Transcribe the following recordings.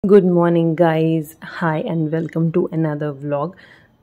Good morning guys, hi and welcome to another vlog.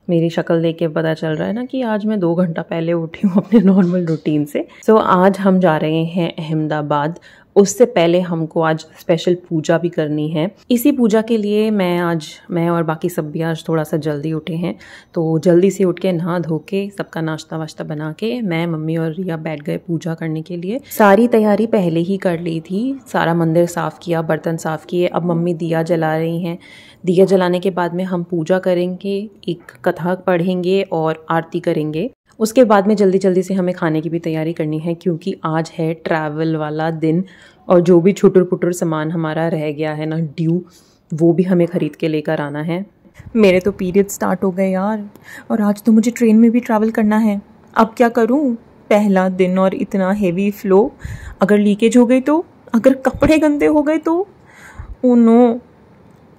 मेरी शक्ल देख के पता चल रहा है ना कि आज मैं 2 घंटा पहले उठी हूँ अपने नॉर्मल रूटीन से। आज हम जा रहे हैं अहमदाबाद। उससे पहले हमको आज स्पेशल पूजा भी करनी है। इसी पूजा के लिए मैं और बाकी सब भी आज थोड़ा सा जल्दी उठे हैं। तो जल्दी से उठ के नहा धो के सबका नाश्ता वाश्ता बना के मैं, मम्मी और रिया बैठ गए पूजा करने के लिए। सारी तैयारी पहले ही कर ली थी, सारा मंदिर साफ़ किया, बर्तन साफ़ किए। अब मम्मी दिया जला रही हैं। दिया जलाने के बाद में हम पूजा करेंगे, एक कथा पढ़ेंगे और आरती करेंगे। उसके बाद में जल्दी जल्दी से हमें खाने की भी तैयारी करनी है, क्योंकि आज है ट्रैवल वाला दिन और जो भी छुटुर पुटुर सामान हमारा रह गया है ना ड्यू, वो भी हमें ख़रीद के लेकर आना है। मेरे तो पीरियड स्टार्ट हो गए यार, और आज तो मुझे ट्रेन में भी ट्रैवल करना है। अब क्या करूँ? पहला दिन और इतना हेवी फ्लो, अगर लीकेज हो गई तो, अगर कपड़े गंदे हो गए तो, oh no.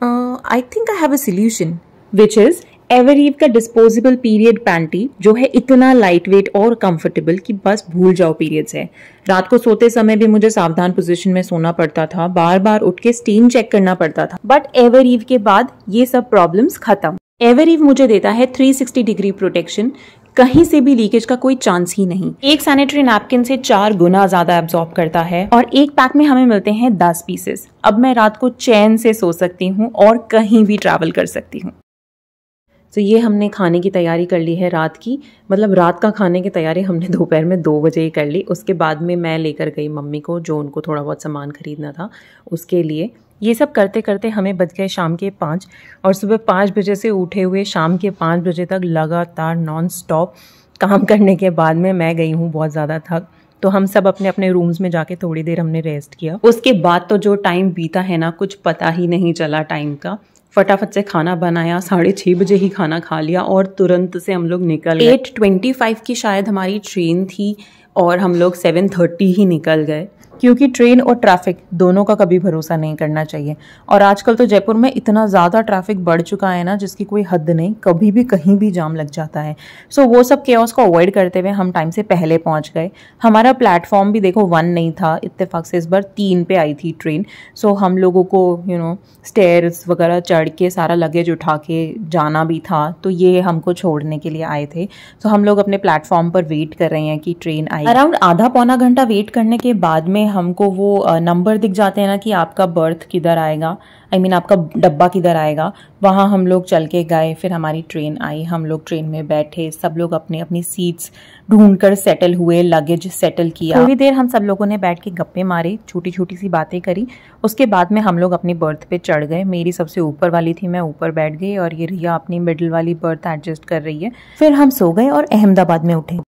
I think I have a solution, which is एवरईव का डिस्पोजेबल पीरियड पैंटी, जो है इतना लाइट वेट और कंफर्टेबल कि बस भूल जाओ पीरियड्स है। रात को सोते समय भी मुझे सावधान पोजीशन में सोना पड़ता था, बार बार उठ के स्टेन चेक करना पड़ता था, बट एवरईव के बाद ये सब प्रॉब्लम्स खत्म। एवरईव मुझे देता है 360 डिग्री प्रोटेक्शन, कहीं से भी लीकेज का कोई चांस ही नहीं। एक सैनिटरी नैपकिन से 4 गुना ज्यादा एब्जॉर्ब करता है और एक पैक में हमें मिलते हैं 10 पीसेस। अब मैं रात को चैन से सो सकती हूँ और कहीं भी ट्रैवल कर सकती हूँ। तो ये हमने खाने की तैयारी कर ली है रात की, मतलब रात का खाने की तैयारी हमने दोपहर में 2 बजे ही कर ली। उसके बाद में मैं लेकर गई मम्मी को, जो उनको थोड़ा बहुत सामान खरीदना था उसके लिए। ये सब करते करते हमें बज गए शाम के 5, और सुबह 5 बजे से उठे हुए शाम के 5 बजे तक लगातार नॉन स्टॉप काम करने के बाद में मैं गई हूँ बहुत ज़्यादा थक। तो हम सब अपने अपने रूम्स में जाके थोड़ी देर हमने रेस्ट किया। उसके बाद तो जो टाइम बीता है ना, कुछ पता ही नहीं चला टाइम का। फटाफट से खाना बनाया, 6:30 बजे ही खाना खा लिया और तुरंत से हम लोग निकल गए। 8:25 की शायद हमारी ट्रेन थी और हम लोग 7:30 ही निकल गए, क्योंकि ट्रेन और ट्रैफिक दोनों का कभी भरोसा नहीं करना चाहिए। और आजकल तो जयपुर में इतना ज़्यादा ट्रैफिक बढ़ चुका है ना, जिसकी कोई हद नहीं, कभी भी कहीं भी जाम लग जाता है। सो वो सब केओस को अवॉइड करते हुए हम टाइम से पहले पहुंच गए। हमारा प्लेटफॉर्म भी देखो 1 नहीं था, इत्तेफाक से इस बार 3 पे आई थी ट्रेन। सो हम लोगों को स्टेयर्स वगैरह चढ़ के सारा लगेज उठा के जाना भी था, तो ये हमको छोड़ने के लिए आए थे। सो हम लोग अपने प्लेटफॉर्म पर वेट कर रहे हैं कि ट्रेन आए। अराउंड आधा पौना घंटा वेट करने के बाद में हमको वो नंबर दिख जाते हैं ना कि आपका बर्थ किधर आएगा, आपका डब्बा किधर आएगा। वहाँ हम लोग चल के गए, फिर हमारी ट्रेन आई, हम लोग ट्रेन में बैठे, सब लोग अपनी अपनी सीट्स ढूंढकर सेटल हुए, लगेज सेटल किया। थोड़ी देर हम सब लोगों ने बैठ के गप्पे मारे, छोटी छोटी सी बातें करी। उसके बाद में हम लोग अपनी बर्थ पे चढ़ गए। मेरी सबसे ऊपर वाली थी, मैं ऊपर बैठ गई और ये रिया अपनी मिडिल वाली बर्थ एडजस्ट कर रही है। फिर हम सो गए और अहमदाबाद में उठे।